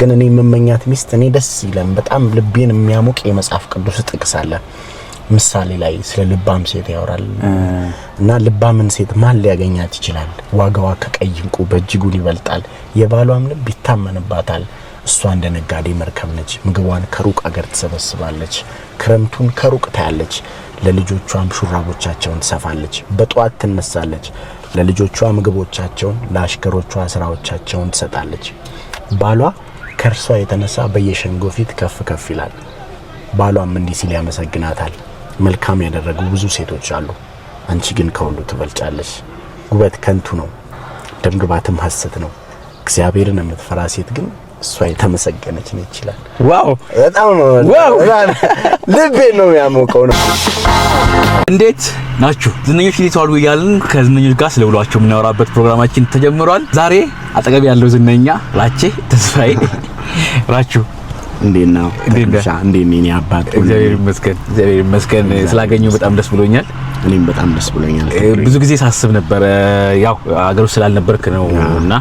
ግን እኔ የምመኛት ሚስት እኔ ደስ ይላል በጣም ልቤን የሚያሞቅ የመጽሐፍ ቅዱስ ጥቅስ አለ ምሳሌ ላይ ስለ ልባም ሴት ያወራል እና ልባምን ሴት ማን ሊያገኛት ይችላል ዋጋዋ ከቀይ ዕንቁ በእጅጉን ይበልጣል የባሏም ልብ ይታመንባታል እሷ እንደ ነጋዴ መርከብ ነች ምግቧን ከሩቅ አገር ትሰበስባለች ክረምቱን ከሩቅ ታያለች ለልጆቿም ሹራቦቻቸውን ትሰፋለች በጧት ትነሳለች ለልጆቿ ምግቦቻቸውን ለአሽከሮቿ ስራዎቻቸውን ትሰጣለች ባሏ ከርሷ የተነሳ በየሸንጎ ፊት ከፍ ከፍ ይላል ባሏም እንዲህ ሲል ያመሰግናታል መልካም ያደረጉ ብዙ ሴቶች አሉ አንቺ ግን ከሁሉ ትበልጫለሽ ውበት ከንቱ ነው ደምግባትም ሐሰት ነው እግዚአብሔርን የምትፈራ ሴት ግን እሷ የተመሰገነች ነው ይችላል ዋው በጣም ዋው ልቤ ነው ያሞቀው ነው እንዴት ናችሁ ዝነኞች ሊተዋሉ ይያልን ከዝነኞች ጋር ስለውሏቸው ምናወራበት ፕሮግራማችን ተጀምሯል ዛሬ አጠገብ ያለው ዝነኛ ራቼ ተስፋዬ ራቹ እንዴና እንዴ አባት እግዚአብሔር ይመስገን ስላገኘው በጣም ደስ ብሎኛል እኔም በጣም ደስ ብሎኛል ብዙ ጊዜ ሳስብ ነበር ያው አገሩ ስላልነበርክ ነውና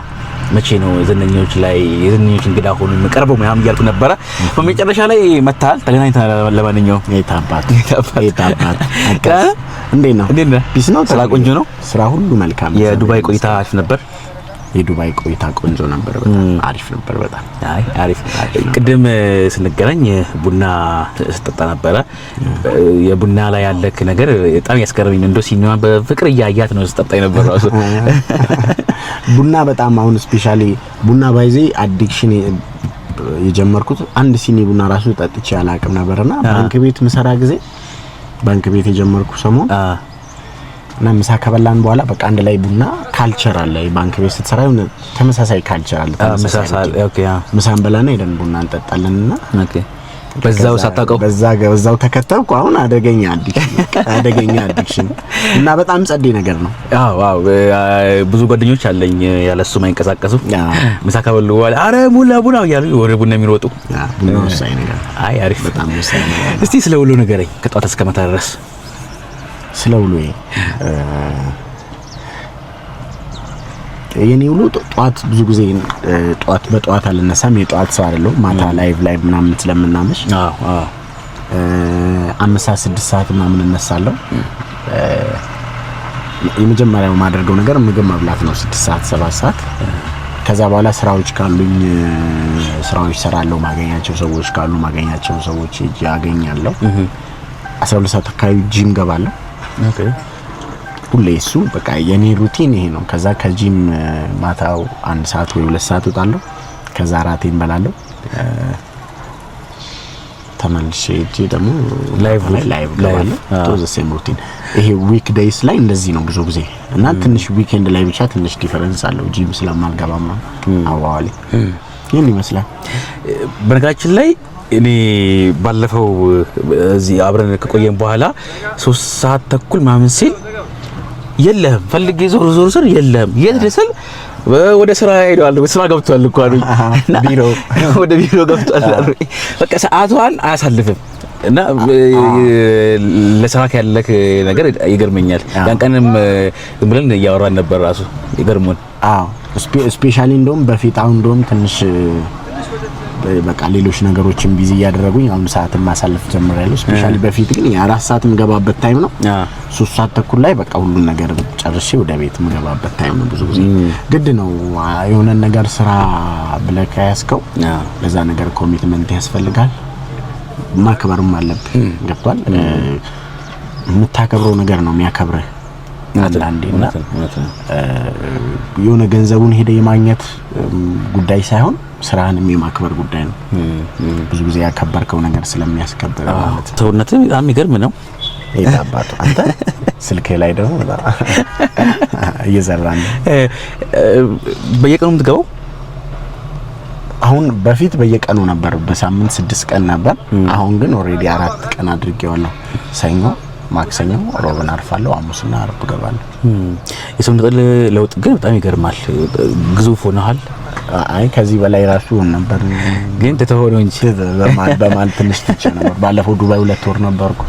መቼ ነው ዝነኞች ላይ የዝነኞች እንግዳ ሆኖ መቀርበው ምናምን እያልኩ ነበር በመጨረሻ ላይ መታል ተገናኝተናል ለማንኛውም የታባት እንዴና ቢስ ነው ስራ ቆንጆ ነው ስራ ሁሉ መልካም የዱባይ ቆይታ አሪፍ ነበር የዱባይ ቆይታ ቆንጆ ነበር በጣም አሪፍ ነበር በጣም አይ አሪፍ ቅድም ስንገናኝ ቡና ስጠጣ ነበር የቡና ላይ ያለክ ነገር በጣም ያስገርመኝ እንደው ሲኒማ በፍቅር ያያት ነው ስጠጣ ነበር ራሱ ቡና በጣም አሁን ስፔሻሊ ቡና ባይዜ አዲክሽን የጀመርኩት አንድ ሲኒ ቡና ራሱ ጠጥቼ አላቅም ነበርና ባንክ ቤት ምሰራ ጊዜ ባንክ ቤት የጀመርኩ ሰሞን እና ምሳ ከበላን በኋላ በቃ አንድ ላይ ቡና ካልቸር አለ ባንክ ቤት ስትሰራ የሆነ ተመሳሳይ ካልቸር አለ ተመሳሳይ ኦኬ ምሳን በላና ሄደን ቡና እንጠጣለንና ኦኬ በዛው ሳታውቀው በዛው ተከተልኩ አሁን አደገኛ አዲክሽን እና በጣም ጸዴ ነገር ነው ዋው ብዙ ጓደኞች አለኝ ያለሱ ማይንቀሳቀሱ ምሳ ከበሉ በኋላ አረ ቡና ያሉ ወደ ቡና የሚሮጡ ቡና ወሳኝ ነገር አይ አሪፍ በጣም ወሳኝ ነገር እስቲ ስለ ውሎ ንገረኝ ከጧት እስከ ማታ ድረስ ስለውሎዬ የኔ ውሎ ጧት ብዙ ጊዜ ጧት በጧት አልነሳም የጧት ሰው አይደለም ማታ ላይቭ ምናምን ስለምናመሽ 5-6 ሰዓት ምናምን እነሳለሁ የመጀመሪያው ማድረገው ነገር ምግብ መብላት ነው 6 ሰዓት 7 ሰዓት ከዛ በኋላ ስራዎች ካሉኝ ስራዎች ሰራለሁ ማገኛቸው ሰዎች ያገኛለሁ 12 ሰዓት አካባቢ ጂም ገባለሁ ኦኬ ሁሌ እሱ በቃ የኔ ሩቲን ይሄ ነው ከዛ ከጂም ማታው 1 ሰዓት ወይ 2 ሰዓት ወጣለሁ ከዛ ራቴን በላለሁ ተመልሼ እጂ ደግሞ ላይቭ ገባለሁ ቶዘ ሴም ሩቲን ይሄ ዊክ ዴይስ ላይ እንደዚህ ነው ብዙ ጊዜ እና ትንሽ ዊኬንድ ላይ ብቻ ትንሽ ዲፈረንስ አለው ጂም ስለማልገባማ አዋዋሊ ይሄን ይመስላል በነገራችን ላይ እኔ ባለፈው እዚህ አብረን ከቆየን በኋላ 3 ሰዓት ተኩል ማምን ሲል የለም ፈልጌ ዞር የለም የት ደሰል ወደ ስራ ሄዷል ስራ ገብቷል እኮ አሉኝ ወደ ቢሮ ገብቷል አሉኝ በቃ ሰዓቷን አያሳልፍም እና ለስራ ያለክ ነገር ይገርመኛል ያን ቀንም ብለን ያወራን ነበር ራሱ ይገርሙን ስፔሻሊ እንደውም በፊት አሁን እንደውም ትንሽ በቃ ሌሎች ነገሮችን ቢዚ ያደረጉኝ አሁን ሰዓትን ማሳለፍ ጀምሬያለሁ ስፔሻሊ በፊት ግን የ4 ሰዓት ምገባበት ታይም ነው 3 ሰዓት ተኩል ላይ በቃ ሁሉ ነገር ጨርሼ ወደ ቤት ምገባበት ታይም ነው ብዙ ጊዜ ግድ ነው የሆነ ነገር ስራ ብለህ ያስከው ለዛ ነገር ኮሚትመንት ያስፈልጋል ማክበርም አለብህ ገብቷል የምታከብረው ነገር ነው የሚያከብርህ አንዳንዴና የሆነ ገንዘቡን ሄደ የማግኘት ጉዳይ ሳይሆን ስራንም የማክበር ጉዳይ ነው ብዙ ጊዜ ያከበርከው ነገር ስለሚያስከብር ማለት ነው ተውነትህ በጣም ይገርም ነው የታባቱ አንተ ስልኬ ላይ ደግሞ እየዘራን በየቀኑ የምትገባው አሁን በፊት በየቀኑ ነበር በሳምንት 6 ቀን ነበር አሁን ግን ኦሬዲ 4 ቀን አድርጌዋለሁ ሰኞ ማክሰኞ ሮብን አርፋለሁ ሐሙስና አርብ ገባለሁ የሰውነት ለውጥ ግን በጣም ይገርማል ግዙፍ ሆነሃል አይ ከዚህ በላይ ራሱ ነበር ግን ተተሆነው እንጂ በማል ትንሽ ትቼ ነበር ባለፈው ዱባይ 2 ወር ነበርኩ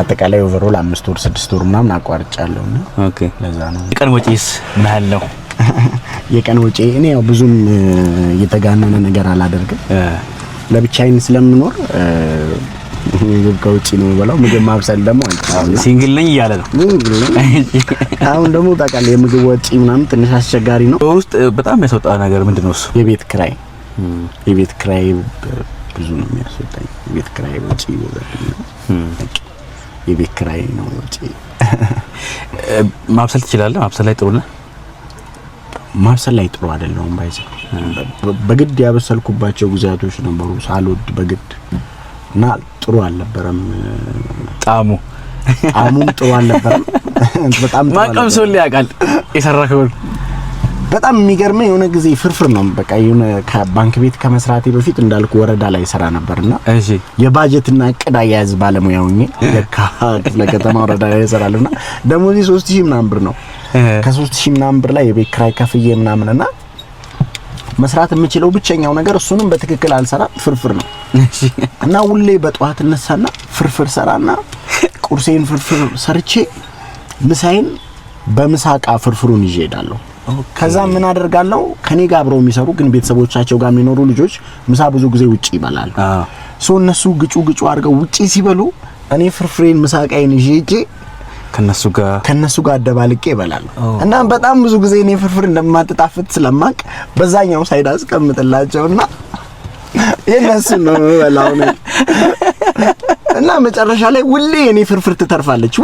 አጠቃላይ ኦቨርኦል 5 ወር 6 ወር ምናምን አቋርጫለሁና ኦኬ ለዛ ነው የቀን ወጪስ ምን ያህል ነው የቀን ወጪ እኔ ያው ብዙም የተጋነነ ነገር አላደርግም። ለብቻዬን ስለምኖር ምግብ ከውጪ ነው የምበላው። ምግብ ማብሰል ደግሞ ሲንግል ነኝ እያለ ነው። አሁን ደግሞ ታውቃለህ የምግብ ወጪ ምናምን ትንሽ አስቸጋሪ ነው። ውስጥ በጣም የሚያስወጣ ነገር ምንድነው እሱ? የቤት ኪራይ ብዙ ነው የሚያስወጣኝ። የቤት ኪራይ ወጪ የቤት ኪራይ ነው ወጪ። ማብሰል ትችላለህ? ማብሰል ላይ ጥሩ ነህ? ማብሰል ላይ ጥሩ አይደለሁም። በግድ ያበሰልኩባቸው ጊዜያቶች ነበሩ ሳልወድ በግድ እና ጥሩ አልነበረም። ጣሙም ጥሩ አልነበረም። በጣም ማቀም ሰው ሊያቃል የሰራከው በጣም የሚገርመኝ የሆነ ጊዜ ፍርፍር ነው በቃ የሆነ ከባንክ ቤት ከመስራቴ በፊት እንዳልኩ ወረዳ ላይ ሰራ ነበርና እሺ የባጀትና እቅድ አያያዝ ባለሙያ ሆኜ ለከተማ ወረዳ ላይ ሰራለሁና ደሞዜ 3000 ምናምን ብር ነው። ከ3000 ምናምን ብር ላይ የቤት ኪራይ ከፍዬ ምናምንና መስራት የምችለው ብቸኛው ነገር እሱንም በትክክል አልሰራም ፍርፍር ነው። እና ሁሌ በጧት እነሳና ፍርፍር ሰራና ቁርሴን ፍርፍር ሰርቼ ምሳዬን በምሳቃ ፍርፍሩን ይዤ እሄዳለሁ። ከዛ ምን አደርጋለሁ ከኔ ጋር አብረው የሚሰሩ ግን ቤተሰቦቻቸው ጋር የሚኖሩ ልጆች ምሳ ብዙ ጊዜ ውጪ ይበላሉ። እነሱ ግጩ አድርገው ውጪ ሲበሉ እኔ ፍርፍሬን ምሳቃዬን ይዤ ሄጄ ከነሱ ጋር አደባልቄ እበላለሁ። እና በጣም ብዙ ጊዜ እኔ ፍርፍር እንደማትጣፍጥ ስለማቅ በዛኛው ሳይድ አስቀምጥላቸውና የነሱ ነው የምበላው ነው። እና መጨረሻ ላይ ሁሌ እኔ ፍርፍር ትተርፋለች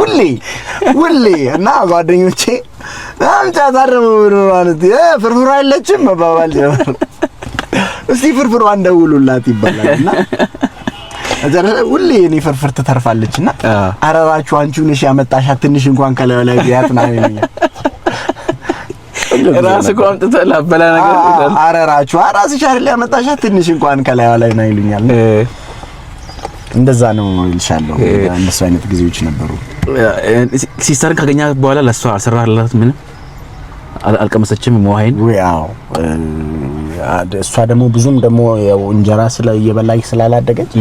ሁሌ እና ጓደኞቼ አምጫ ታረሙ ማለት ፍርፍሩ አይለችም መባባል ጀመር። እስቲ ፍርፍሯን ደውሉላት ይባላልና አጀራ ሁሌ እኔ ፍርፍር ትተርፋለችና አረራችሁ አንቺው ነሽ ያመጣሻት ትንሽ እንኳን ከላዩ ላይ ቢያት ነው የሚለው ራስ ቆም ተላበላ ነገር አረራችሁ ራስሽ አይደል ያመጣሻት ትንሽ እንኳን ከላዩ ላይ ነው ይሉኛል። እንደዛ ነው ይልሻለሁ። እንደሱ አይነት ጊዜዎች ነበሩ። ሲስተርን ካገኛት በኋላ ለሷ አልሰራላት ምንም አልቀመሰችም ሞሃይን ያው እሷ ደግሞ ብዙም ደግሞ ያው እንጀራ ስለየበላች ስላላደገች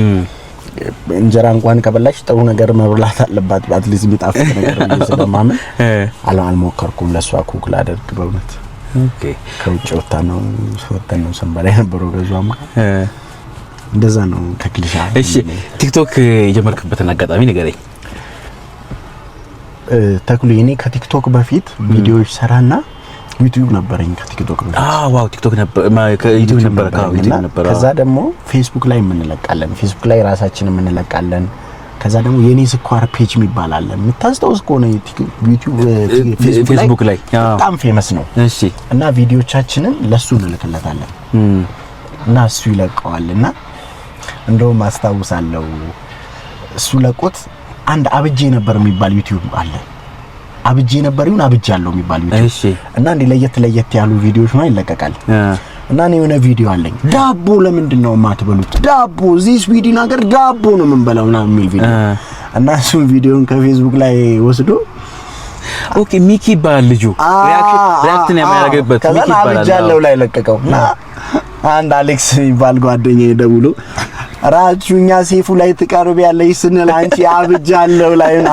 እንጀራ እንኳን ከበላች ጥሩ ነገር መብላት አለባት አትሊስት የሚጣፍጥ ነገር ስለማመን አልሞከርኩም ለሷ ኩክ ላደርግ በእውነት። ኦኬ ከውጭ ወጣን ነው ሰንበላ የነበረው ገዟማ እንደዛ ነው ተክልሻ። እሺ ቲክቶክ የጀመርክበትን አጋጣሚ ንገረኝ። ተክሉ እኔ ከቲክቶክ በፊት ቪዲዮዎች ሰራና ዩቲዩብ ነበረኝ ከቲክቶክ በፊት። ዋው ቲክቶክ ነበር ከዩቲዩብ ነበር። ከዛ ደግሞ ፌስቡክ ላይ እንለቃለን። ፌስቡክ ላይ ራሳችንን እንለቃለን። ከዛ ደግሞ የኔ ስኳር ፔጅ የሚባል አለ የምታስተውስ ከሆነ ዩቲዩብ ፌስቡክ ላይ በጣም ፌመስ ነው። እሺ እና ቪዲዮቻችንን ለሱ እንልክለታለን እና እሱ ይለቀዋልና እንደውም አስታውሳለሁ እሱ ለቆት አንድ አብጄ ነበር የሚባል ዩቲዩብ አለ። አብጄ ነበር ይሁን አብጃለሁ የሚባል ዩቲዩብ እሺ እና እንደ ለየት ያሉ ቪዲዮዎች ነው ይለቀቃል። እና እኔ የሆነ ቪዲዮ አለኝ ዳቦ ለምንድነው ማትበሉት ዳቦ እዚህ ስዊድን ሀገር ዳቦ ነው የምንበላውና የሚል ቪዲዮ እና እሱን ቪዲዮን ከፌስቡክ ላይ ወስዶ ኦኬ ሚኪ ይባላል ልጁ ሪአክት ነው የሚያደርግበት ሚኪ ይባላል አብጃለሁ ላይ ለቀቀውና አንድ አሌክስ ይባል ጓደኛዬ ደውሎ ራቹኛ ሴፉ ላይ ትቀርቢያለሽ ስንል አንቺ አብጃለሁ ላይና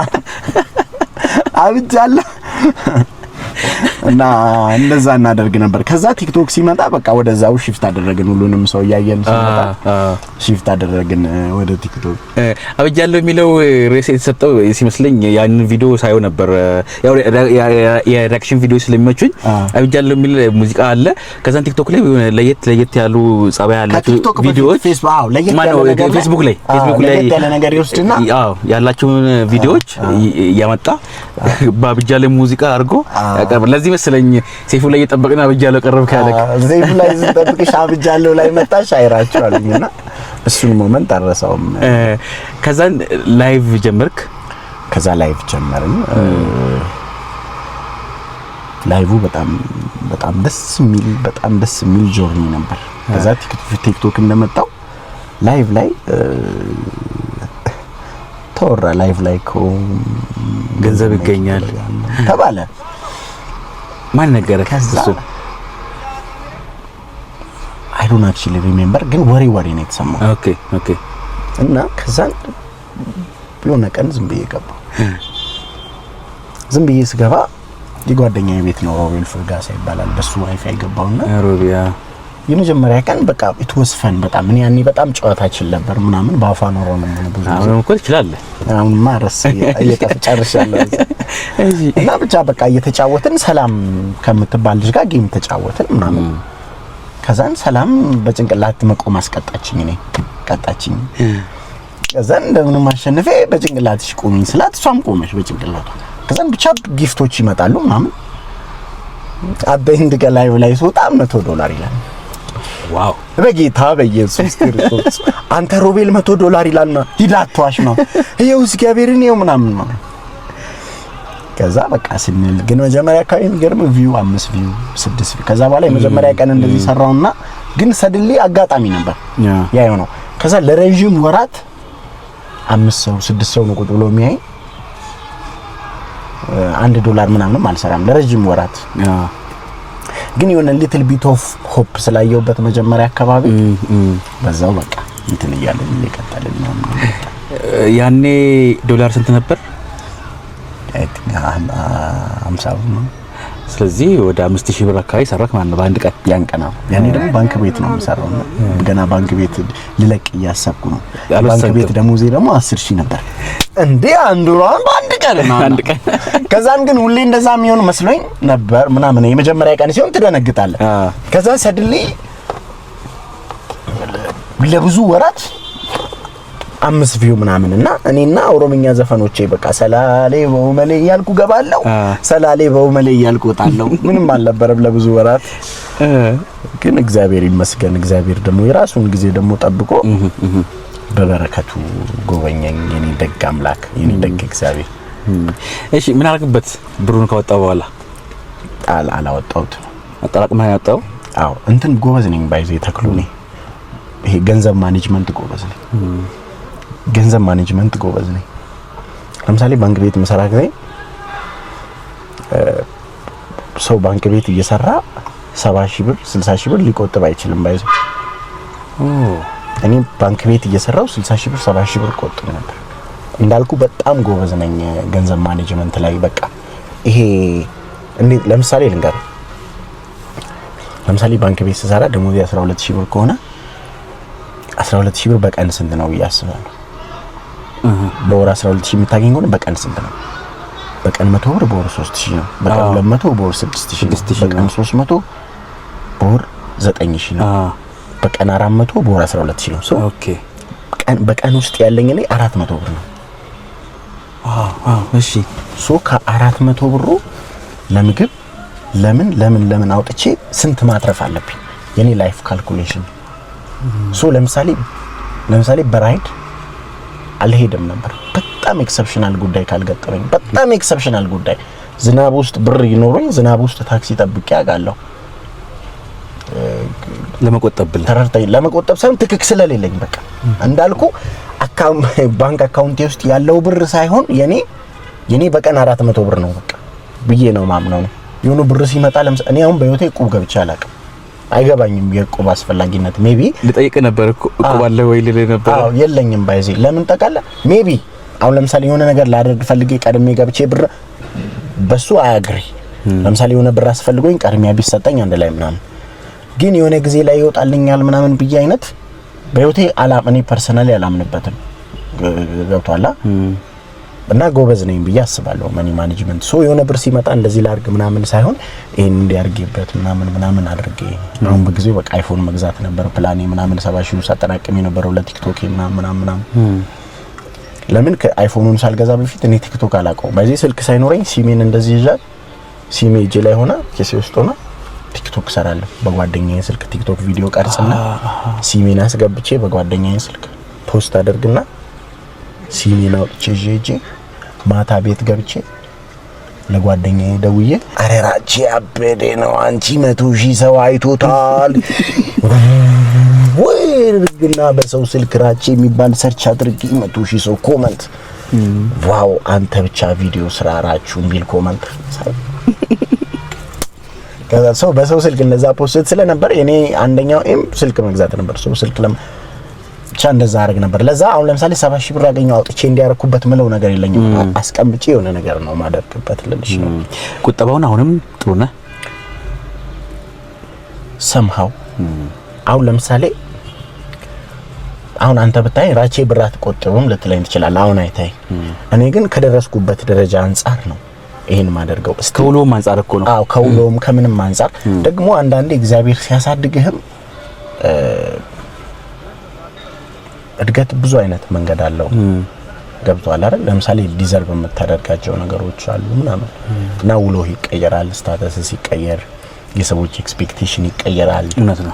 አብጃለሁ እና እንደዛ እናደርግ ነበር። ከዛ ቲክቶክ ሲመጣ በቃ ወደዛው ሽፍት አደረግን። ሁሉንም ሰው ያየን ሲመጣ ሽፍት አደረግን ወደ ቲክቶክ። አብጃለሁ የሚለው ሬስ የተሰጠው ሲመስለኝ ያን ቪዲዮ ሳይው ነበር። ያው የሪአክሽን ቪዲዮ ስለሚመቹኝ አብጃለሁ የሚል ሙዚቃ አለ። ከዛን ቲክቶክ ላይ ለየት ያሉ ጸባይ ያላችሁ ቪዲዮዎች ፌስቡክ ላይ ያለ ነገር ይወስድና ያላችሁ ቪዲዮዎች ያመጣ በአብጃለሁ ሙዚቃ አድርጎ ያቀርባል። ለዚህ መሰለኝ ሴፉ ላይ እየጠበቅን አብጃለሁ ቀረብክ ያለክ ሴፉ ላይ ዝጠብቅሽ አብጃለሁ ላይ መጣሽ አይራችኋልኝና እሱን ሞመንት አረሳውም። ከዛን ላይቭ ጀመርክ። ከዛ ላይቭ ጀመርን። ላይቭ በጣም ደስ የሚል ጆርኒ ነበር። ከዛ ቲክቶክ እንደመጣው ላይቭ ላይ ተወራ ላይቭ ላይ ገንዘብ ይገኛል ተባለ። ማን ነገረ? ከዛ I don't actually remember ግን ወሬ ነው የተሰማው። ኦኬ እና ከዛ የሆነ ቀን ዝም ብዬ ገባሁ። ዝም ብዬ ስገባ የጓደኛዬ ቤት ነው ሮቤል ፍርጋሳ ይባላል። በሱ ዋይፋይ ገባውና ሮቢያ የመጀመሪያ ቀን በቃ ኢትወስፈን በጣም ምን ያኔ በጣም ጨዋታችን ነበር ምናምን በአፋን ኦሮሞ ነው ብዙ አሁን እኮ ይችላል። አሁንማ ረስ እየተጨርሻለሁ እና ብቻ በቃ እየተጫወትን ሰላም ከምትባል ልጅ ጋር ጌም ተጫወትን ምናምን። ከዛን ሰላም በጭንቅላት መቆም አስቀጣችኝ። እኔ ቀጣችኝ። ከዛን እንደምንም አሸንፌ በጭንቅላትሽ ቆሚኝ ስላት እሷም ቆመች በጭንቅላቷ። ከዛን ብቻ ጊፍቶች ይመጣሉ ምናምን። አበይንድ ገላይ ላይ ሲወጣ $100 ይላል። ዋው በጌታ በኢየሱስ ክርስቶስ አንተ ሮቤል $100 ይላልና ሂድ አትዋሽ ነው ይሄው እግዚአብሔርን ይሄው ምናምን ነው። ከዛ በቃ ስንል ግን መጀመሪያ አካባቢ የሚገርም ቪው 5 ቪው 6 ቪው ከዛ በኋላ የመጀመሪያ ቀን እንደዚህ ሰራውና ግን ሰድሊ አጋጣሚ ነበር ያየው ነው። ከዛ ለረጅም ወራት 5 ሰው 6 ሰው ነው ቁጭ ብሎ የሚያይ $1 ምናምንም አልሰራም ለረጅም ወራት። ግን የሆነ ሊትል ቢት ኦፍ ሆፕ ስላየውበት መጀመሪያ አካባቢ በዛው በቃ እንትን እያለን እየቀጠልን ነው። ያኔ ዶላር ስንት ነበር? 50 ነው። ስለዚህ ወደ 5000 ብር አካባቢ ሰራክ ማለት ነው በአንድ ቀን። ያን ቀን ያኔ ደግሞ ባንክ ቤት ነው የምሰራው ነው ገና ባንክ ቤት ልለቅ እያሰብኩ ነው። ባንክ ቤት ደሞዜ ደግሞ 10000 ነበር እንዴ አንዱ ነው በአንድ ቀን ነው አንድ ቀን። ከዛን ግን ሁሌ እንደዛ የሚሆን መስሎኝ ነበር ምናምን የመጀመሪያ ቀን ሲሆን ትደነግጣለህ። ከዛ ሰድሊ ለብዙ ወራት 5 ቪው ምናምን እና እኔና ኦሮምኛ ዘፈኖቼ በቃ ሰላሌ በውመሌ እያልኩ ገባለሁ ሰላሌ በውመሌ እያልኩ ወጣለሁ። ምንም አልነበረም ለብዙ ወራት። ግን እግዚአብሔር ይመስገን እግዚአብሔር ደግሞ የራሱን ጊዜ ደግሞ ጠብቆ በበረከቱ ጎበኘኝ። የኔ ደግ አምላክ የኔ ደግ እግዚአብሔር። እሺ ምን አደረግበት ብሩን ካወጣው በኋላ? አላወጣሁት አጠራቅመህ ያወጣው? አዎ እንትን ጎበዝ ነኝ ባይዘ ተክሉ ነኝ። ይሄ ገንዘብ ማኔጅመንት ጎበዝ ነኝ። ገንዘብ ማኔጅመንት ጎበዝ ነኝ። ለምሳሌ ባንክ ቤት መሰራ ጊዜ ሰው ባንክ ቤት እየሰራ 70,000 ብር 60,000 ብር ሊቆጥብ አይችልም ባይዘ። እኔ ባንክ ቤት እየሰራው 60,000 ብር 70,000 ብር ቆጥብ ነበር። እንዳልኩ በጣም ጎበዝ ነኝ ገንዘብ ማኔጅመንት ላይ። በቃ ይሄ እንዴ ለምሳሌ ልንገር። ለምሳሌ ባንክ ቤት ስሰራ ደሞዜ 12000 ብር ከሆነ 12000 ብር በቀን ስንት ነው ያስባለሁ? በወር 12000 የምታገኝ ከሆነ በቀን ስንት ነው? በቀን 100 ብር በወር 3000 ነው። በቀን 200 በወር 6000 በቀን 300 በወር 9000 ነው። በቀን 400 በወር 12000 ነው። ኦኬ በቀን ውስጥ ያለኝ እኔ 400 ብር ነው። እሺ ከ400 ብሩ ለምግብ ለምን አውጥቼ ስንት ማትረፍ አለብኝ? የኔ ላይፍ ካልኩሌሽን ለምሳሌ በራይድ አልሄድም ነበር። በጣም ኤክሰፕሽናል ጉዳይ ካልገጠመኝ በጣም ኤክሰፕሽናል ጉዳይ ዝናብ ውስጥ ብር ይኖረኝ ዝናብ ውስጥ ታክሲ ጠብቄ አውቃለሁ። ለመቆጠብ ሳይሆን ትክክ ስለሌለኝ በቃ እንዳልኩ ባንክ አካውንቴ ውስጥ ያለው ብር ሳይሆን የኔ በቀን 400 ብር ነው በቃ ብዬ ነው ማምነው ነው። የሆነ ብር ሲመጣ ለምሳሌ እኔ አሁን በህይወቴ ቁብ ገብቼ አላውቅም። አይገባኝም የቁብ አስፈላጊነት። ሜቢ ልጠይቅ ነበር እኮ ቁብ አለ ወይ ልልህ ነበር። አዎ የለኝም ባይዚ ለምን ጠቃለ ሜቢ አሁን ለምሳሌ የሆነ ነገር ላደርግ ፈልጌ ቀድሜ ገብቼ ብር በሱ አያግሪ። ለምሳሌ የሆነ ብር አስፈልጎኝ ቀድሜ ቢሰጠኝ አንድ ላይ ምናምን ግን የሆነ ጊዜ ላይ ይወጣልኛል ምናምን ብዬ አይነት በህይወቴ እኔ ፐርሰናሊ አላምንበትም። ገብቷላ እና ጎበዝ ነኝ ብዬ አስባለሁ መኒ ማኔጅመንት። የሆነ ብር ሲመጣ እንደዚህ ላድርግ ምናምን ሳይሆን ይሄን እንዲያርግበት ምናምን አድርጌ አሁን በጊዜው በቃ አይፎን መግዛት ነበር ፕላኔ ምናምን 70,000 ሳጠናቅም የነበረው ለቲክቶክ ምናምን ለምን ከአይፎኑን ሳልገዛ በፊት እኔ ቲክቶክ አላውቀውም። በዚህ ስልክ ሳይኖረኝ ሲሜን እንደዚህ ይዣል ሲሜ እጄ ላይ ሆነ ኬሴ ውስጥ ሆነ ቲክቶክ ሰራለሁ። በጓደኛዬ ስልክ ቲክቶክ ቪዲዮ ቀርጽና ሲሜን አስገብቼ በጓደኛዬ ስልክ ፖስት አደርግና ሲሜን አውጥቼ ይዤ ማታ ቤት ገብቼ ለጓደኛዬ ደውዬ አረራቼ አበደ ነው አንቺ 100,000 ሰው አይቶታል ወይርግና በሰው ስልክ ራቼ የሚባል ሰርች አድርጌ 100,000 ሰው ኮመንት ዋው አንተ ብቻ ቪዲዮ ስራ ራችሁ የሚል ኮመንት ከዛ በሰው ስልክ እንደዛ ፖስት ስለነበር እኔ አንደኛው ስልክ መግዛት ነበር። ስልክ ብቻ እንደዛ አደረግ ነበር። ለዛ አሁን ለምሳሌ 70,000 ብር አገኘው አውጥቼ እንዲያረኩበት ምለው ነገር የለኝም። አስቀምጬ የሆነ ነገር ነው ማደርግበት ልልሽ ነው። ቁጠባውን አሁንም ጥሩ ነህ ሰምሃው። አሁን ለምሳሌ አሁን አንተ ብታይ ራቼ ብር አትቆጥብም ልትለኝ ትችላለህ። አሁን አይታይ እኔ ግን ከደረስኩበት ደረጃ አንፃር ነው ይሄን ማደርገው። ከውሎም አንፃር እኮ ነው። አዎ ከውሎም ከምንም አንፃር ደግሞ አንዳንዴ እግዚአብሔር ሲያሳድግህም እድገት ብዙ አይነት መንገድ አለው። ገብቷል አይደል? ለምሳሌ ዲዘርቭ የምታደርጋቸው ነገሮች አሉ ምናምን እና ውሎ ይቀየራል፣ ስታተስ ይቀየር፣ የሰዎች ኤክስፔክቴሽን ይቀየራል። እውነት ነው።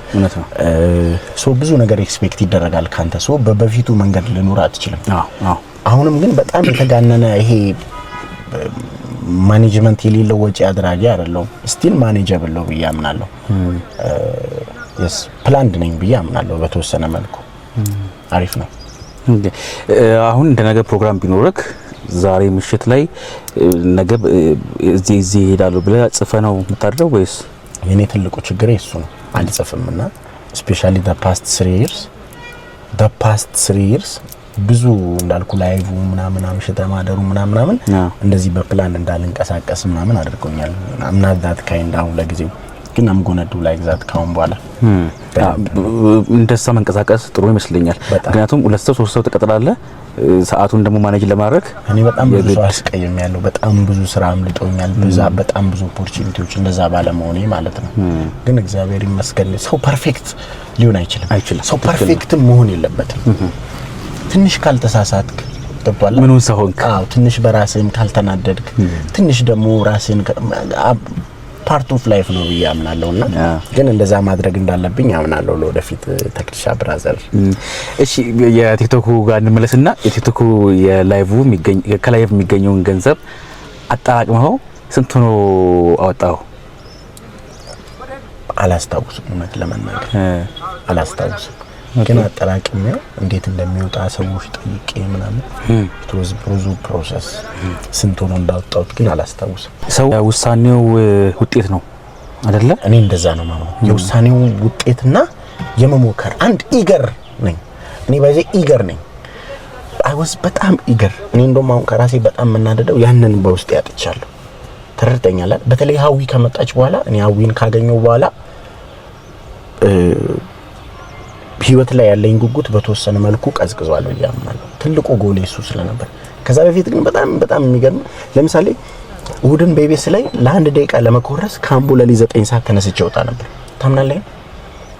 ሶ ብዙ ነገር ኤክስፔክት ይደረጋል ካንተ። ሶ በበፊቱ መንገድ ልኖር አትችልም። አሁንም ግን በጣም የተጋነነ ይሄ ማኔጅመንት የሌለው ወጪ አድራጊ አይደለም። ስቲል ማኔጀብል ነው ብዬ አምናለሁ። ፕላንድ ነኝ ብዬ አምናለሁ በተወሰነ መልኩ። አሪፍ ነው። አሁን እንደ ነገ ፕሮግራም ቢኖርክ ዛሬ ምሽት ላይ ነገ እዚህ ይሄዳሉ ብለህ ጽፈህ ነው የምታድረው ወይስ? የኔ ትልቁ ችግር እሱ ነው። አልጽፍምና ስፔሻሊ the past 3 years ብዙ እንዳልኩ ላይቭ ምናምን አምሽተ ማደሩ ምናምን እንደዚህ በፕላን እንዳልንቀሳቀስ ምናምን አድርጎኛል። I'm not that kind አሁን ለጊዜው ግን I'm gonna do like that ካሁን በኋላ እንደዛ መንቀሳቀስ ጥሩ ይመስለኛል። ምክንያቱም 2 ሰው 3 ሰው ተቀጥላለህ ሰዓቱን ደግሞ ማኔጅ ለማድረግ እኔ በጣም ብዙ አስቀየምያለሁ። በጣም ብዙ ስራ አምልጦኛል። በጣም ብዙ ኦፖርቹኒቲዎች እንደዛ ባለመሆኔ ማለት ነው። ግን እግዚአብሔር ይመስገን ሰው ፐርፌክት ሊሆን አይችልም። ሰው ፐርፌክት መሆን የለበትም። ትንሽ ካልተሳሳትክ ተባለ ምኑን ሰው ሆንክ? አዎ ትንሽ በራስህም ካልተናደድክ ትንሽ ደግሞ ራስህን ፓርት ኦፍ ላይፍ ነው ብዬ አምናለሁና ግን እንደዛ ማድረግ እንዳለብኝ አምናለሁ ለወደፊት ተክልሻ ብራዘር። እሺ የቲክቶክ ጋር እንመለስና የቲክቶክ የላይቭ ከላይቭ የሚገኘውን ገንዘብ አጠራቅመው ስንት ነው አወጣው? አላስታውስም፣ እውነት ለመናገር አላስታውስም። ግን አጠራቅመው እንዴት እንደሚወጣ ሰዎች ጠይቄ ምናምን ቶዝ ብዙ ፕሮሰስ ስንት ሆኖ እንዳወጣሁት ግን አላስታውስም። ሰው ውሳኔው ውጤት ነው አይደለ? እኔ እንደዛ ነው ማለት ነው። የውሳኔው ውጤትና የመሞከር አንድ ኢገር ነኝ እኔ ባይዘ ኢገር ነኝ። አይ ዋዝ በጣም ኢገር። እኔ እንደውም አሁን ከራሴ በጣም መናደደው ያንን በውስጥ ያጥቻለሁ። ተረድተኛል። በተለይ ሀዊ ከመጣች በኋላ እኔ ሀዊን ካገኘው በኋላ ህይወት ላይ ያለኝ ጉጉት በተወሰነ መልኩ ቀዝቅዟል ብዬ አምናለሁ። ትልቁ ጎሌ እሱ ስለነበር ከዛ በፊት ግን በጣም የሚገርም ለምሳሌ እሁድን በኢቢኤስ ላይ ለ1 ደቂቃ ለመኮረስ ካምቦ ለሊ 9 ሰዓት ተነስቼ ወጣ ነበር። ታምናለህ?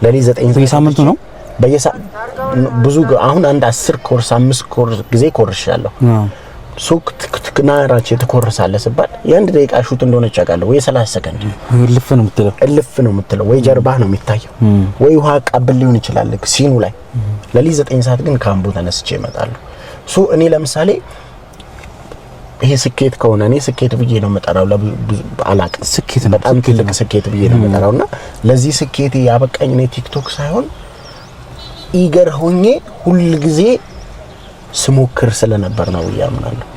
ለሊ 9 ሰዓት በየሳምንቱ ነው ብዙ አሁን አንድ 10 ኮርስ 5 ኮርስ ጊዜ ኮርሻለሁ። ሱቅ ትክናራች የተኮረሳለ ሲባል የ1 ደቂቃ ሹት እንደሆነች አውቃለሁ። ወይ 30 ሰከንድ እልፍ ነው የምትለው ወይ ጀርባህ ነው የሚታየው ወይ ውሃ ቀብል ሊሆን ይችላል ሲኑ ላይ። ለሊ 9 ሰዓት ግን ካምቦ ተነስቼ እመጣለሁ። ሶ እኔ ለምሳሌ ይሄ ስኬት ከሆነ እኔ ስኬት ብዬ ነው መጣራው አላቅ ስኬት በጣም ትልቅ ስኬት ብዬ ነው መጣራውና ለዚህ ስኬት ያበቃኝ እኔ ቲክቶክ ሳይሆን ኢገር ሆኜ ሁሉ ጊዜ ስሞክር ስለነበር ነው ያምናለሁ።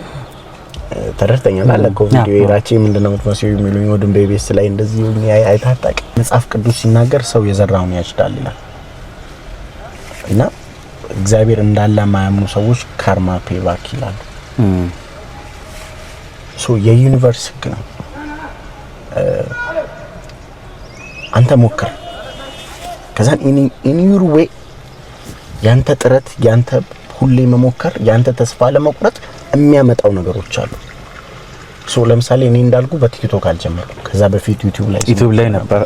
ተረድተኛል አለኮ ቪዲዮ የራቼ ምንድነው የምትመስለው የሚሉኝ ወድም በኢቢኤስ ላይ እንደዚህ ሆኜ አይታጣቅ። መጽሐፍ ቅዱስ ሲናገር ሰው የዘራውን ያጭዳል ይላል እና እግዚአብሔር እንዳለ ማያምኑ ሰዎች ካርማ ፔባክ ይላል። ሶ የዩኒቨርስ ህግ ነው። አንተ ሞክር ከዛን ኢን ዩር ዌይ ያንተ ጥረት ያንተ ሁሌ መሞከር ያንተ ተስፋ ለመቁረጥ የሚያመጣው ነገሮች አሉ። ሶ ለምሳሌ እኔ እንዳልኩ በቲክቶክ አልጀመርኩም። ከዛ በፊት ዩቲዩብ ላይ ነበር።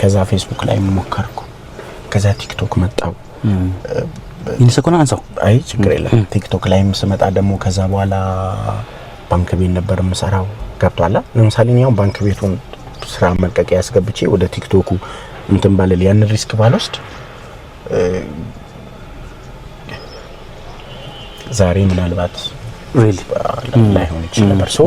ከዛ ፌስቡክ ላይ ሞከርኩ። ከዛ ቲክቶክ መጣው። ይንሰኩና አንሳው አይ ችግር የለም። ቲክቶክ ላይም ስመጣ ደግሞ ከዛ በኋላ ባንክ ቤት ነበር የምሰራው። ገብቷላ። ለምሳሌ ነው ባንክ ቤቱን ስራ መልቀቂያ ያስገብቼ ወደ ቲክቶኩ እንትን ባለል ያን ሪስክ ባልወስድ ዛሬ ምናልባት ላይሆን ይችላል። ሶ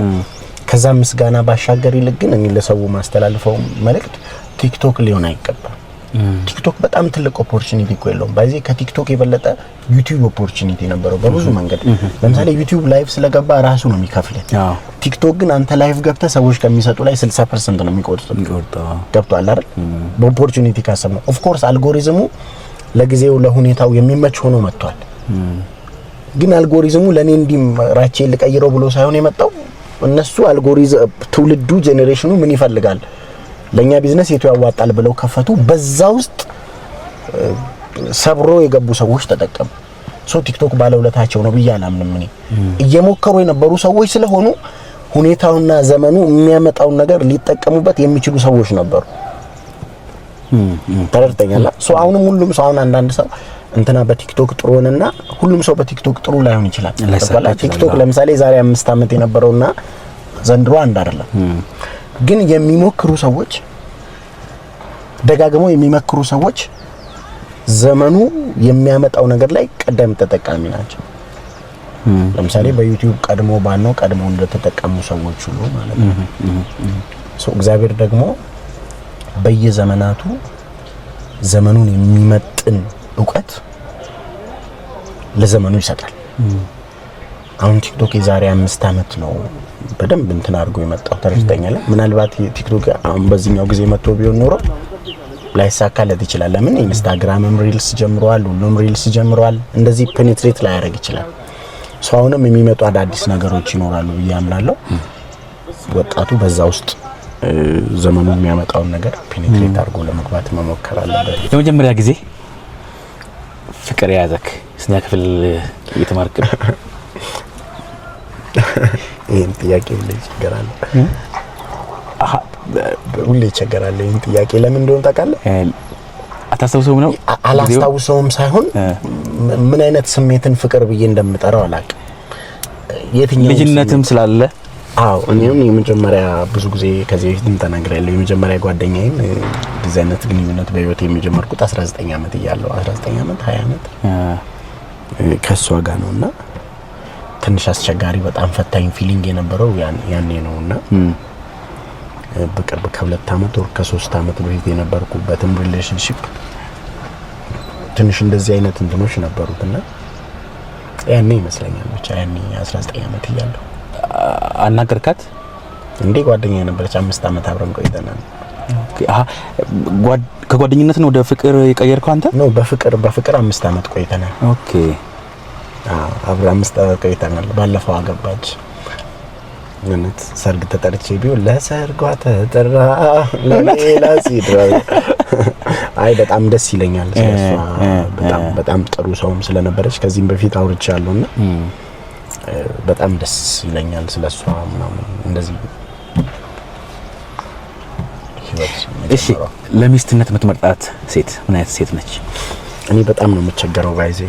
ከዛ ምስጋና ባሻገር ይልቅ ግን እኔ ለሰው ማስተላልፈው መልእክት ቲክቶክ ሊሆን አይገባም። ቲክቶክ በጣም ትልቅ ኦፖርቹኒቲ እኮ የለውም። ባይዜ ከቲክቶክ የበለጠ ዩቲዩብ ኦፖርቹኒቲ ነበረው በብዙ መንገድ። ለምሳሌ ዩቲዩብ ላይቭ ስለገባ ራሱ ነው የሚከፍልህ። ቲክቶክ ግን አንተ ላይቭ ገብተህ ሰዎች ከሚሰጡ ላይ 60% ነው የሚቆርጠው። ገብቷል አይደል? በኦፖርቹኒቲ ካሰብነው ኦፍ ኮርስ አልጎሪዝሙ ለጊዜው ለሁኔታው የሚመች ሆኖ መጥቷል። ግን አልጎሪዝሙ ለኔ እንዲም ራቼ ልቀይረው ብሎ ሳይሆን የመጣው እነሱ አልጎሪዝም ትውልዱ ጄኔሬሽኑ ምን ይፈልጋል ለኛ ቢዝነስ የቱ ያዋጣል ብለው ከፈቱ። በዛ ውስጥ ሰብሮ የገቡ ሰዎች ተጠቀሙ። ቲክቶክ ባለውለታቸው ነው ብያላምንም እኔ እየሞከሩ የነበሩ ሰዎች ስለሆኑ ሁኔታውና ዘመኑ የሚያመጣው ነገር ሊጠቀሙበት የሚችሉ ሰዎች ነበሩ። ተረድተኛላ። አሁንም ሁሉም ሰው አንዳንድ ሰው እንትና በቲክቶክ ጥሩ ሆነና ሁሉም ሰው በቲክቶክ ጥሩ ላይሆን ይችላል። ቲክቶክ ለምሳሌ ዛሬ 5 አመት የነበረውና ዘንድሮ አንድ አይደለም። ግን የሚሞክሩ ሰዎች ደጋግመው የሚመክሩ ሰዎች ዘመኑ የሚያመጣው ነገር ላይ ቀደም ተጠቃሚ ናቸው። ለምሳሌ በዩቲዩብ ቀድሞ ባነው ቀድሞ እንደተጠቀሙ ሰዎች ሁሉ ማለት ነው። እግዚአብሔር ደግሞ በየዘመናቱ ዘመኑን የሚመጥን ዕውቀት ለዘመኑ ይሰጣል። አሁን ቲክቶክ የዛሬ 5 አመት ነው በደንብ እንትን አድርጎ የመጣው ተረድተኛል። ምናልባት ቲክቶክ አሁን በዚህኛው ጊዜ መጥቶ ቢሆን ኖሮ ላይሳካለት ይችላል። ለምን ኢንስታግራምም ሪልስ ጀምሯል፣ ሁሉም ሪልስ ጀምሯል። እንደዚህ ፔኔትሬት ላይ ያደርግ ይችላል። አሁንም የሚመጡ አዳዲስ ነገሮች ይኖራሉ ብዬ አምናለሁ። ወጣቱ በዛ ውስጥ ዘመኑ የሚያመጣውን ነገር ፔኔትሬት አድርጎ ለመግባት መሞከር አለበት። ለመጀመሪያ ጊዜ ፍቅር የያዘክ ስንት ክፍል እየተማርክ ነው? ይሄን ጥያቄ ሁሌ ይቸገራል። ይሄን ጥያቄ ለምን እንደሆነ ታውቃለህ? አታስታውሰውም ነው? አላስታውሰውም ሳይሆን ምን አይነት ስሜትን ፍቅር ብዬ እንደምጠራው አላውቅም። የትኛው ልጅነትም ስላለ እኔም የመጀመሪያ ብዙ ጊዜ ከዚህ በፊትም ተናግሬያለሁ። የመጀመሪያ ጓደኛዬን እንደዚህ አይነት ግንኙነት በህይወት የሚጀመርኩት 19 አመት እያለሁ 19 አመት 20 አመት ከሷ ጋር ነውና ትንሽ አስቸጋሪ በጣም ፈታኝ ፊሊንግ የነበረው ያኔ ነውና በቅርብ ከ2 አመት ወር ከ3 አመት በፊት የነበርኩበትም ሪሌሽንሺፕ ትንሽ እንደዚህ አይነት እንትኖች ነበሩትና ያኔ ይመስለኛል ብቻ ያኔ 19 አመት እያለሁ አናገርካት እንዴ? ጓደኛዬ ነበረች። 5 አመት አብረን ቆይተናል። ከጓደኝነት ነው ወደ ፍቅር የቀየርከው አንተ? ነው በፍቅር 5 አመት ቆይተናል። ኦኬ አብረን 5 አመት ቆይተናል። ባለፈው አገባች። እውነት ሰርግ ተጠርቼ ቢሆን ለሰርጓ ተጠራ ለሌላ ሲድራ አይ በጣም ደስ ይለኛል። በጣም ጥሩ ሰውም ስለነበረች ከዚህም በፊት አውርቻለሁና በጣም ደስ ይለኛል ስለሷ ምናምን እንደዚህ። እሺ ለሚስትነት የምትመርጣት ሴት ምን አይነት ሴት ነች? እኔ በጣም ነው የምቸገረው ባይዜ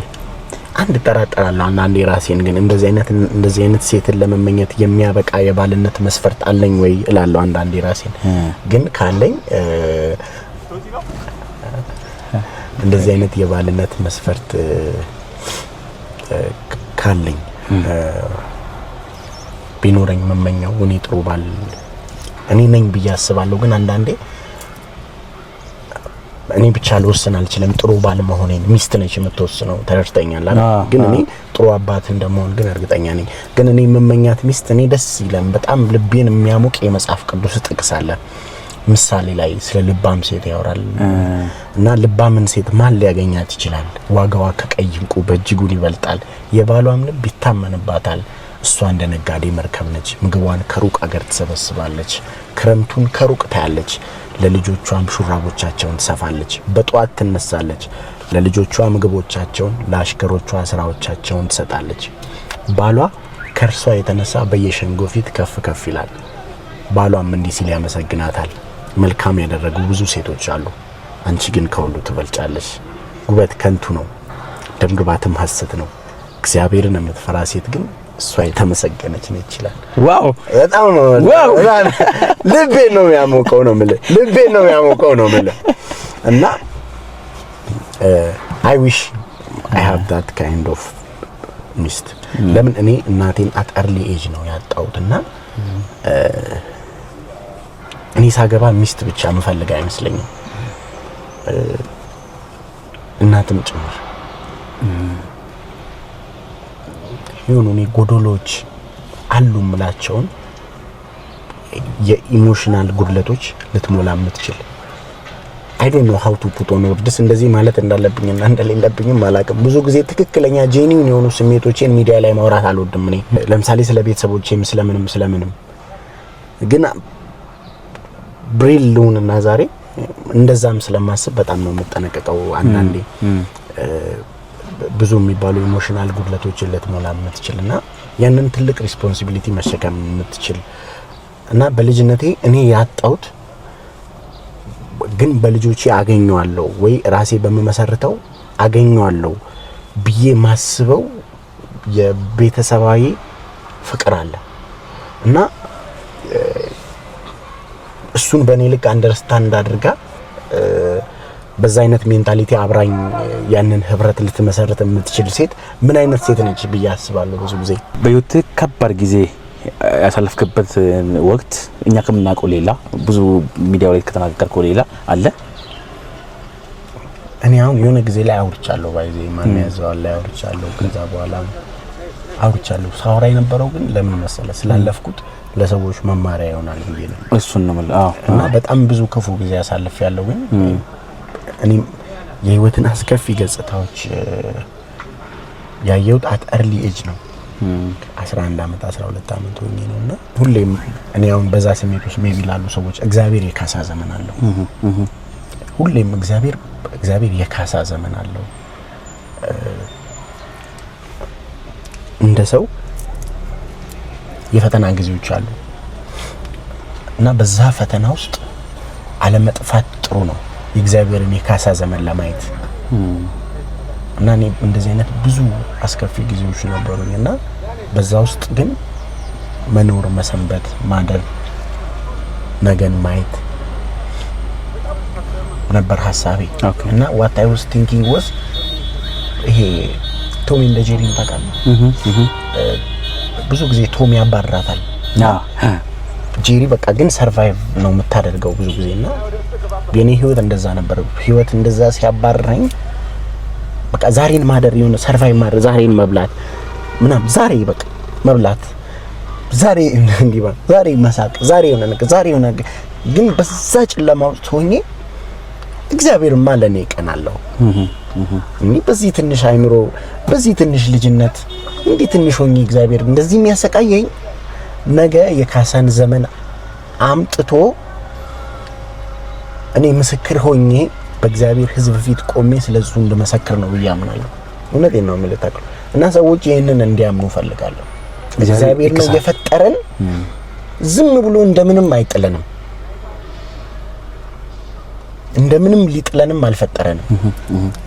አንድ ጠራጠራለሁ አንዳንዴ ራሴን። ግን እንደዚህ አይነት ሴትን ለመመኘት የሚያበቃ የባልነት መስፈርት አለኝ ወይ እላለሁ አንዳንዴ ራሴን። ግን ካለኝ እንደዚህ አይነት የባልነት መስፈርት ካለኝ ቢኖረኝ መመኘው እኔ ጥሩ ባል እኔ ነኝ ብዬ አስባለሁ። ግን አንዳንዴ እኔ ብቻ ልወስን አልችልም ጥሩ ባል መሆኔን። ሚስት ነች የምትወስነው ተረድተኛል አይደል? ግን እኔ ጥሩ አባት እንደመሆን ግን እርግጠኛ ነኝ። ግን እኔ መመኛት ሚስት እኔ ደስ ይላል በጣም ልቤን የሚያሞቅ የመጽሐፍ ቅዱስ ጥቅስ አለ። ምሳሌ ላይ ስለ ልባም ሴት ያወራል እና ልባምን ሴት ማን ሊያገኛት ይችላል? ዋጋዋ ከቀይ ዕንቁ በእጅጉ ይበልጣል። የባሏም ልብ ይታመንባታል። እሷ እንደ ነጋዴ መርከብ ነች። ምግቧን ከሩቅ አገር ትሰበስባለች። ክረምቱን ከሩቅ ታያለች። ለልጆቿም ሹራቦቻቸውን ትሰፋለች። በጧት ትነሳለች። ለልጆቿ ምግቦቻቸውን ለአሽከሮቿ ስራዎቻቸውን ትሰጣለች። ባሏ ከርሷ የተነሳ በየሸንጎ ፊት ከፍ ከፍ ይላል። ባሏም እንዲህ ሲል ያመሰግናታል። መልካም ያደረጉ ብዙ ሴቶች አሉ፣ አንቺ ግን ከሁሉ ትበልጫለሽ። ውበት ከንቱ ነው፣ ደምግባትም ሐሰት ነው። እግዚአብሔርን የምትፈራ ሴት ግን እሷ የተመሰገነች ነች ይላል። ዋው በጣም ዋው ልቤን ነው የሚያሞቀው ነው የምልህ እና I wish I have that kind of ሚስት። ለምን እኔ እናቴን at early age ነው ያጣሁትና እኔ ሳገባ ሚስት ብቻ ምፈልግ አይመስለኝም እናትም ጭምር። የሆኑ ጎዶሎች አሉ ምላቸውን የኢሞሽናል ጉድለቶች ልትሞላ የምትችል I don't know how to put on words እንደዚህ ማለት እንዳለብኝና እንደሌለብኝም አላውቅም። ብዙ ጊዜ ትክክለኛ ጄኒውን የሆኑ ስሜቶችን ሚዲያ ላይ ማውራት አልወድም እኔ። ለምሳሌ ስለ ቤተሰቦቼም ስለምንም ግን ብሪል ልሁንና ዛሬ እንደዛም ስለማስብ በጣም ነው የምጠነቀቀው። አንዳንዴ ብዙ የሚባሉ ኢሞሽናል ጉድለቶችን ልትሞላ የምትችልና ያንን ትልቅ ሪስፖንሲቢሊቲ መሸከም የምትችል እና በልጅነቴ እኔ ያጣሁት ግን በልጆቼ አገኘዋለሁ ወይ ራሴ በመመሰርተው አገኘዋለሁ ብዬ ማስበው የቤተሰባዊ ፍቅር አለ እና እሱን በኔ ልክ አንደርስታንድ አድርጋ በዛ አይነት ሜንታሊቲ አብራኝ ያንን ህብረት ልትመሰርት የምትችል ሴት ምን አይነት ሴት ነች ብዬ አስባለሁ። ብዙ ጊዜ በህይወት ከባድ ጊዜ ያሳለፍክበት ወቅት እኛ ከምናውቀው ሌላ ብዙ ሚዲያው ላይ ከተናገርከው ሌላ አለ? እኔ አሁን የሆነ ጊዜ ላይ አውርቻለሁ ባይዜ ማን ያዘዋል ላይ አውርቻለሁ። ከዛ በኋላ አውርቻለሁ። ሳውራ የነበረው ግን ለምን መሰለ ስላለፍኩት ለሰዎች መማሪያ ይሆናል ብዬ ነው። እሱን ነው ማለት። አዎ። እና በጣም ብዙ ክፉ ጊዜ ያሳልፍ ያለው ግን እኔ የህይወትን አስከፊ ገጽታዎች ያየሁት አት early age ነው። 11 አመት 12 አመት ሆኜ ነውና ሁሌም እኔ አሁን በዛ ስሜት ውስጥ ሜቢ ላሉ ሰዎች እግዚአብሔር የካሳ ዘመን አለው። ሁሌም እግዚአብሔር የካሳ ዘመን አለው። እንደ ሰው የፈተና ጊዜዎች አሉ እና በዛ ፈተና ውስጥ አለመጥፋት ጥሩ ነው የእግዚአብሔርን የካሳ ዘመን ለማየት እና እኔ እንደዚህ አይነት ብዙ አስከፊ ጊዜዎች ነበሩኝና በዛ ውስጥ ግን መኖር መሰንበት ማደር ነገን ማየት ነበር ሐሳቤ እና what I was thinking was ይሄ ቶም እንደ ጄሪን ታውቃለህ? ብዙ ጊዜ ቶም ያባራታል። ጄሪ በቃ ግን ሰርቫይቭ ነው የምታደርገው ብዙ ጊዜና የኔ ህይወት እንደዛ ነበር። ህይወት እንደዛ ሲያባረኝ በቃ ዛሬን ማደር የሆነ ሰርቫይቭ ማድረግ ዛሬን መብላት ምናምን ዛሬ በቃ መብላት ዛሬ እንዲባ ዛሬ መሳቅ ዛሬ የሆነ ነገር ግን በዛ ጨለማ ውስጥ ሆኜ እግዚአብሔር ማለኔ ቀናለው እኔ በዚህ ትንሽ አይምሮ በዚህ ትንሽ ልጅነት እንዴ ትንሽ ሆኜ እግዚአብሔር እንደዚህ የሚያሰቃየኝ ነገ የካሳን ዘመን አምጥቶ እኔ ምስክር ሆኜ በእግዚአብሔር ሕዝብ ፊት ቆሜ ስለሱ እንደመሰክር ነው ያምናለሁ። እውነቴን ነው የምልህ እና ሰዎች ይሄንን እንዲያምኑ ፈልጋለሁ። እግዚአብሔር ነው የፈጠረን፣ ዝም ብሎ እንደምንም አይጥለንም፣ እንደምንም ሊጥለንም አልፈጠረንም።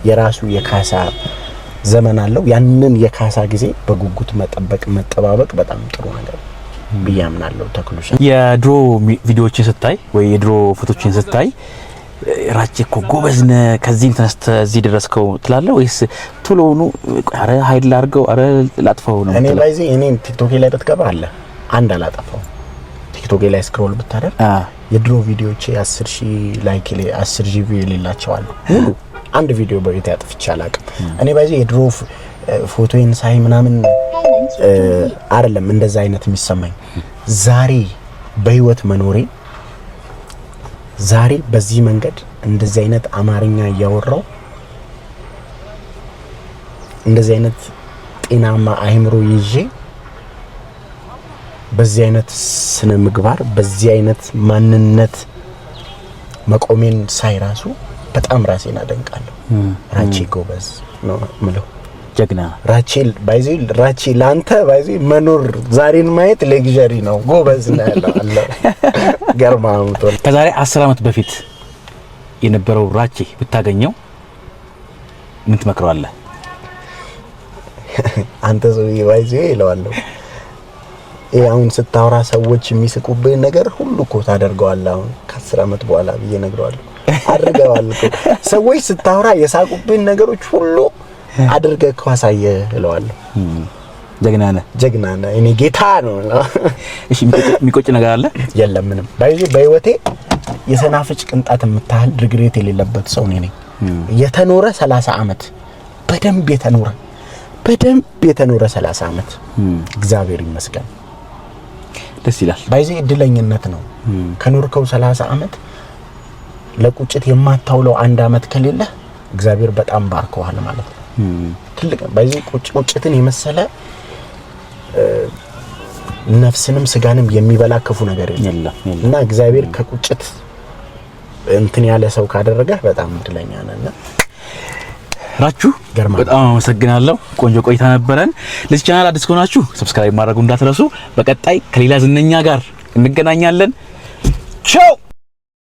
የራሱ የካሳ ዘመን አለው። ያንን የካሳ ጊዜ በጉጉት መጠባበቅ በጣም ጥሩ ነገር ብያምናለሁ። ተክሉሻ የድሮ ቪዲዮዎችን ስታይ ወይ የድሮ ፎቶዎችን ስታይ ራቼ እኮ ጎበዝ ነህ ከዚህ ተነስተ እዚህ ድረስከው ትላለህ ወይስ ቶሎኑ አረ ኃይል አድርገው አረ ላጥፋው ነው? እኔ ባይዚ እኔ ቲክቶክ ላይ ብትገባ አለ አንድ አላጠፋው። ቲክቶክ ላይ ስክሮል ብታደርግ የድሮ ቪዲዮዎች 10000 ላይክ 10000 ቪው የሌላቸው አሉ። ሁሉ አንድ ቪዲዮ በቤት ያጥፍቻ አላውቅም። እኔ ባይዚ የድሮ ፎቶዬን ሳይ ምናምን አይደለም እንደዛ አይነት የሚሰማኝ ዛሬ በህይወት መኖሬ ዛሬ በዚህ መንገድ እንደዚህ አይነት አማርኛ ያወራው እንደዚህ አይነት ጤናማ አይምሮ ይዤ በዚህ አይነት ስነ ምግባር በዚህ አይነት ማንነት መቆሜን ሳይራሱ በጣም ራሴን አደንቃለሁ። ራቼ ጎበዝ ነው ምለው ጀግና ራቼ ላንተ ባይዚ መኖር ዛሬን ማየት ሌግዠሪ ነው። ጎበዝ ነው ያለው አለ ገርማውቶ ከዛሬ 10 አመት በፊት የነበረው ራቼ ብታገኘው ምን ትመክረዋለህ? አንተ ሰውዬ ባይዚ ይለዋለሁ አሁን ስታወራ ሰዎች የሚስቁብህ ነገር ሁሉ እኮ ታደርገዋለህ አሁን ከ10 አመት በኋላ ብዬ ነግረዋለሁ። አድርገዋለሁ ሰዎች ስታወራ የሳቁብህ ነገሮች ሁሉ አድርገህ ካሳየህ እለዋለሁ። ጀግና ነህ እኔ ጌታ ነው። እሺ የሚቆጭ ነገር አለ? የለም ምንም ባይዚ በህይወቴ የሰናፍጭ ቅንጣት የምታህል ሪግሬት የሌለበት ሰው ነኝ። የተኖረ 30 አመት በደንብ የተኖረ 30 አመት እግዚአብሔር ይመስገን ደስ ይላል። ባይዚ እድለኝነት ነው ከኖርከው 30 አመት ለቁጭት የማታውለው 1 አመት ከሌለ እግዚአብሔር በጣም ባርከዋል ማለት ነው። ትልቅ በዚህ ቁጭትን የመሰለ ነፍስንም ስጋንም የሚበላ ክፉ ነገር የለም እና እግዚአብሔር ከቁጭት እንትን ያለ ሰው ካደረገ በጣም እድለኛ ነን። ራቹ በጣም አመሰግናለሁ። ቆንጆ ቆይታ ነበረን። ለዚህ ቻናል አዲስ ከሆናችሁ ሰብስክራይብ ማድረጉ እንዳትረሱ። በቀጣይ ከሌላ ዝነኛ ጋር እንገናኛለን። ቻው